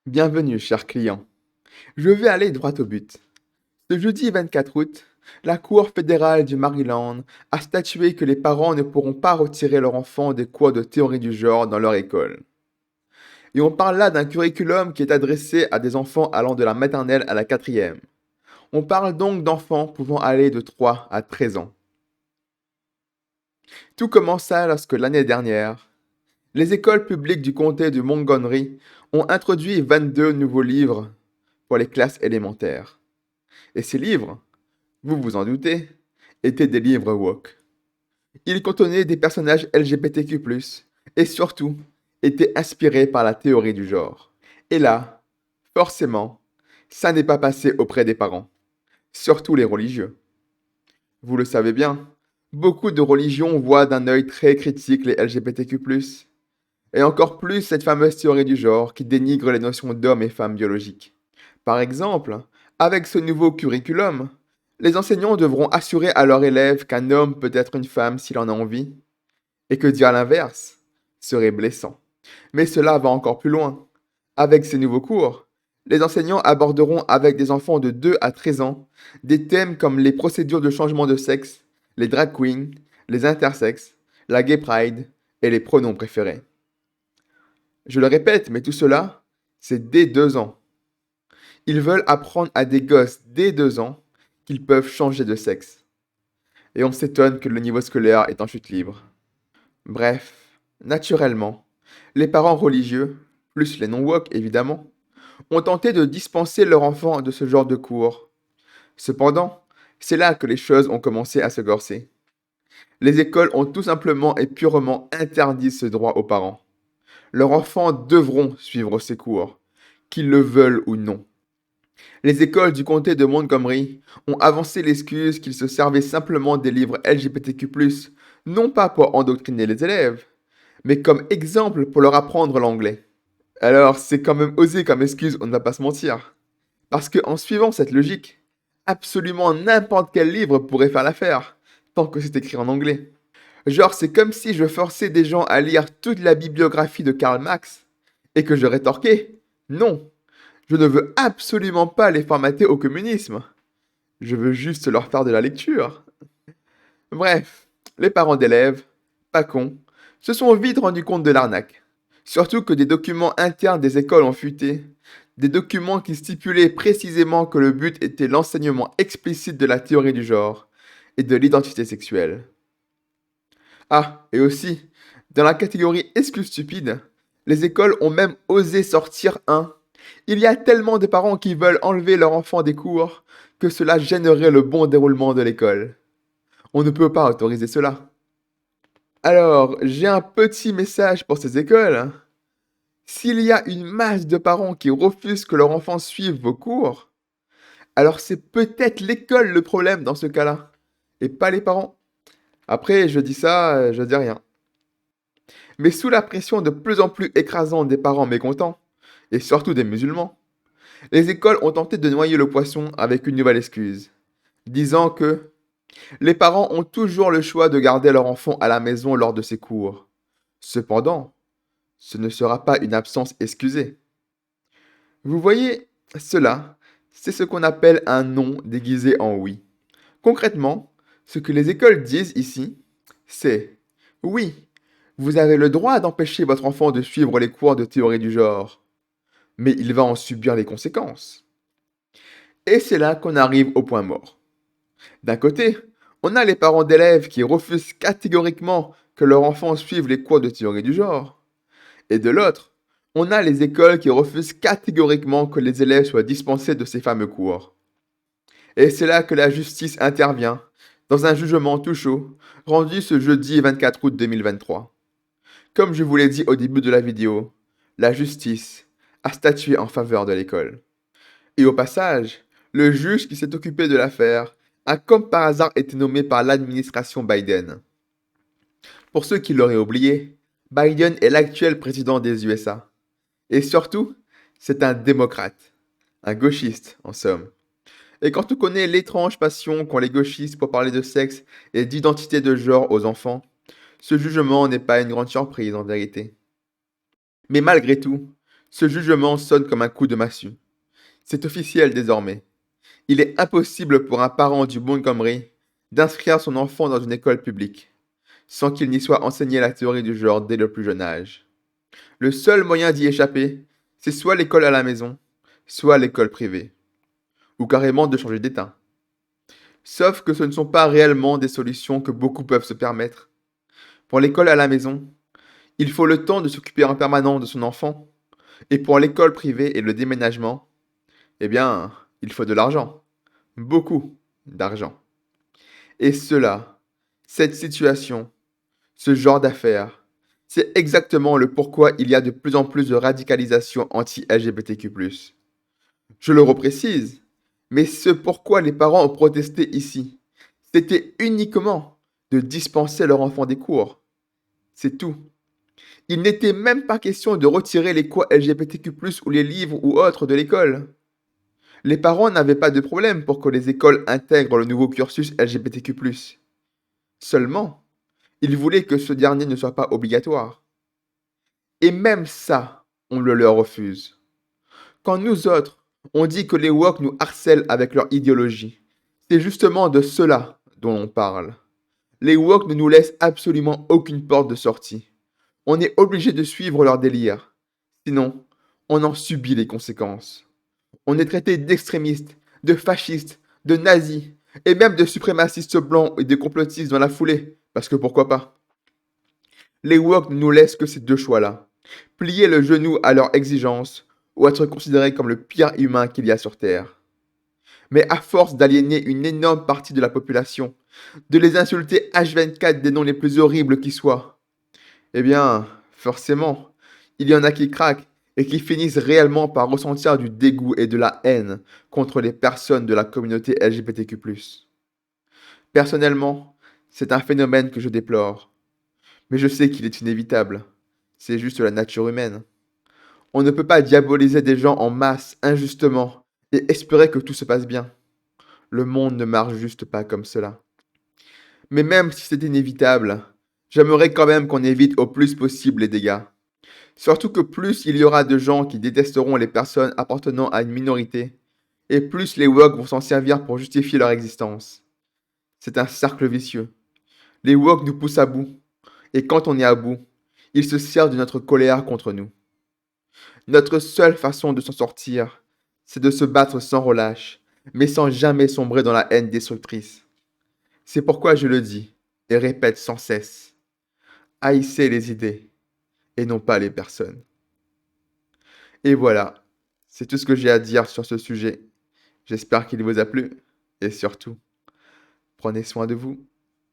Bienvenue, cher client. Je vais aller droit au but. Ce jeudi 24 août, la Cour fédérale du Maryland a statué que les parents ne pourront pas retirer leur enfant des cours de théorie du genre dans leur école. Et on parle là d'un curriculum qui est adressé à des enfants allant de la maternelle à la quatrième. On parle donc d'enfants pouvant aller de 3 à 13 ans. Tout commença lorsque l'année dernière, les écoles publiques du comté de Montgomery ont introduit 22 nouveaux livres pour les classes élémentaires. Et ces livres, vous vous en doutez, étaient des livres woke. Ils contenaient des personnages LGBTQ+, et surtout, étaient inspirés par la théorie du genre. Et là, forcément, ça n'est pas passé auprès des parents, surtout les religieux. Vous le savez bien, beaucoup de religions voient d'un œil très critique les LGBTQ+, et encore plus cette fameuse théorie du genre qui dénigre les notions d'homme et femme biologiques. Par exemple, avec ce nouveau curriculum, les enseignants devront assurer à leurs élèves qu'un homme peut être une femme s'il en a envie, et que dire l'inverse serait blessant. Mais cela va encore plus loin. Avec ces nouveaux cours, les enseignants aborderont avec des enfants de 2 à 13 ans des thèmes comme les procédures de changement de sexe, les drag queens, les intersexes, la gay pride et les pronoms préférés. Je le répète, mais tout cela, c'est dès 2 ans. Ils veulent apprendre à des gosses dès 2 ans qu'ils peuvent changer de sexe. Et on s'étonne que le niveau scolaire est en chute libre. Bref, naturellement, les parents religieux, plus les non-woke évidemment, ont tenté de dispenser leurs enfants de ce genre de cours. Cependant, c'est là que les choses ont commencé à se corser. Les écoles ont tout simplement et purement interdit ce droit aux parents. Leurs enfants devront suivre ces cours, qu'ils le veulent ou non. Les écoles du comté de Montgomery ont avancé l'excuse qu'ils se servaient simplement des livres LGBTQ+, non pas pour endoctriner les élèves, mais comme exemple pour leur apprendre l'anglais. Alors, c'est quand même osé comme excuse, on ne va pas se mentir. Parce que en suivant cette logique, absolument n'importe quel livre pourrait faire l'affaire, tant que c'est écrit en anglais. Genre, c'est comme si je forçais des gens à lire toute la bibliographie de Karl Marx, et que je rétorquais, non, je ne veux absolument pas les formater au communisme. Je veux juste leur faire de la lecture. Bref, les parents d'élèves, pas cons, se sont vite rendus compte de l'arnaque. Surtout que des documents internes des écoles ont fuité. Des documents qui stipulaient précisément que le but était l'enseignement explicite de la théorie du genre et de l'identité sexuelle. Ah, et aussi, dans la catégorie excuses stupides, les écoles ont même osé sortir un. Il y a tellement de parents qui veulent enlever leur enfant des cours que cela gênerait le bon déroulement de l'école. On ne peut pas autoriser cela. Alors, j'ai un petit message pour ces écoles. S'il y a une masse de parents qui refusent que leur enfant suive vos cours, alors c'est peut-être l'école le problème dans ce cas-là, et pas les parents. Après, je dis ça, je dis rien. Mais sous la pression de plus en plus écrasante des parents mécontents, et surtout des musulmans, les écoles ont tenté de noyer le poisson avec une nouvelle excuse, disant que les parents ont toujours le choix de garder leur enfant à la maison lors de ces cours. Cependant, ce ne sera pas une absence excusée. Vous voyez, cela, c'est ce qu'on appelle un non déguisé en oui. Concrètement, ce que les écoles disent ici, c'est oui, vous avez le droit d'empêcher votre enfant de suivre les cours de théorie du genre, mais il va en subir les conséquences. Et c'est là qu'on arrive au point mort. D'un côté, on a les parents d'élèves qui refusent catégoriquement que leur enfant suive les cours de théorie du genre. Et de l'autre, on a les écoles qui refusent catégoriquement que les élèves soient dispensés de ces fameux cours. Et c'est là que la justice intervient, dans un jugement tout chaud, rendu ce jeudi 24 août 2023. Comme je vous l'ai dit au début de la vidéo, la justice a statué en faveur de l'école. Et au passage, le juge qui s'est occupé de l'affaire a comme par hasard été nommé par l'administration Biden. Pour ceux qui l'auraient oublié, Biden est l'actuel président des USA. Et surtout, c'est un démocrate, un gauchiste en somme. Et quand on connaît l'étrange passion qu'ont les gauchistes pour parler de sexe et d'identité de genre aux enfants, ce jugement n'est pas une grande surprise en vérité. Mais malgré tout, Ce jugement sonne comme un coup de massue. C'est officiel désormais. Il est impossible pour un parent du Montgomery d'inscrire son enfant dans une école publique, sans qu'il n'y soit enseigné la théorie du genre dès le plus jeune âge. Le seul moyen d'y échapper, c'est soit l'école à la maison, soit l'école privée, ou carrément de changer d'état. Sauf que ce ne sont pas réellement des solutions que beaucoup peuvent se permettre. Pour l'école à la maison, il faut le temps de s'occuper en permanence de son enfant, et pour l'école privée et le déménagement, eh bien, il faut de l'argent. Beaucoup d'argent. Et cela, cette situation, ce genre d'affaires, c'est exactement le pourquoi il y a de plus en plus de radicalisation anti-LGBTQ+. Je le reprécise, mais ce pourquoi les parents ont protesté ici, c'était uniquement de dispenser leur enfant des cours. C'est tout. Il n'était même pas question de retirer les cours LGBTQ+, ou les livres ou autres de l'école. Les parents n'avaient pas de problème pour que les écoles intègrent le nouveau cursus LGBTQ+. Seulement, ils voulaient que ce dernier ne soit pas obligatoire. Et même ça, on le leur refuse. Quand nous autres, on dit que les woke nous harcèlent avec leur idéologie, c'est justement de cela dont on parle. Les woke ne nous laissent absolument aucune porte de sortie. On est obligé de suivre leur délire. Sinon, on en subit les conséquences. On est traité d'extrémistes, de fascistes, de nazis, et même de suprémacistes blancs et de complotistes dans la foulée, parce que pourquoi pas. Les woke ne nous laissent que ces deux choix-là. Plier le genou à leurs exigences, ou être considérés comme le pire humain qu'il y a sur Terre. Mais à force d'aliéner une énorme partie de la population, de les insulter H24 des noms les plus horribles qui soient, eh bien, forcément, il y en a qui craquent et qui finissent réellement par ressentir du dégoût et de la haine contre les personnes de la communauté LGBTQ+. Personnellement, c'est un phénomène que je déplore, mais je sais qu'il est inévitable. C'est juste la nature humaine. On ne peut pas diaboliser des gens en masse injustement et espérer que tout se passe bien. Le monde ne marche juste pas comme cela. Mais même si c'est inévitable, j'aimerais quand même qu'on évite au plus possible les dégâts. Surtout que plus il y aura de gens qui détesteront les personnes appartenant à une minorité, et plus les woke vont s'en servir pour justifier leur existence. C'est un cercle vicieux. Les woke nous poussent à bout, et quand on est à bout, ils se servent de notre colère contre nous. Notre seule façon de s'en sortir, c'est de se battre sans relâche, mais sans jamais sombrer dans la haine destructrice. C'est pourquoi je le dis, et répète sans cesse. Haïssez les idées, et non pas les personnes. Et voilà, c'est tout ce que j'ai à dire sur ce sujet. J'espère qu'il vous a plu, et surtout, prenez soin de vous.